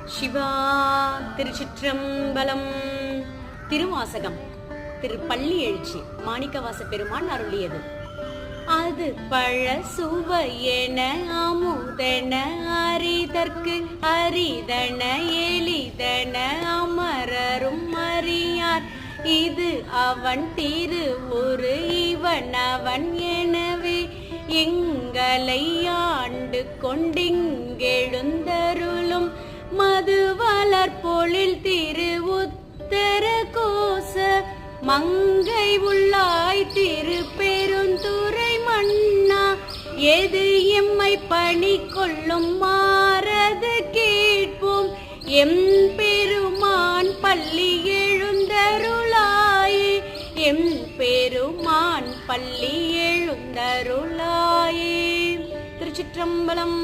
சிவா திருச்சிற்றம்பலம். திருவாசகம் திரு பள்ளி எழுச்சி மாணிக்கவாச பெருமான் அருளியது. அது பழ சுவையென அமுதென அரிதற்கு அரிதன எளிதன அமரரும் அறியார். இது அவன் திருவுரு இவன் அவன் எனவே எங்களை ஆண்டு கொண்டிங்கெழுந்தருளும் மது வளர்பொழில் திரு உத்தர கோச மங்கை உள்ளாய் திரு பெருந்துறை மன்னா. எது எம்மை பணி கொள்ளும் மாறது கேட்போம் எம் பெருமான் பள்ளி எழுந்தருளாயே. எம் பெருமான் பள்ளி எழுந்தருளாயே. திருச்சிற்றம்பலம்.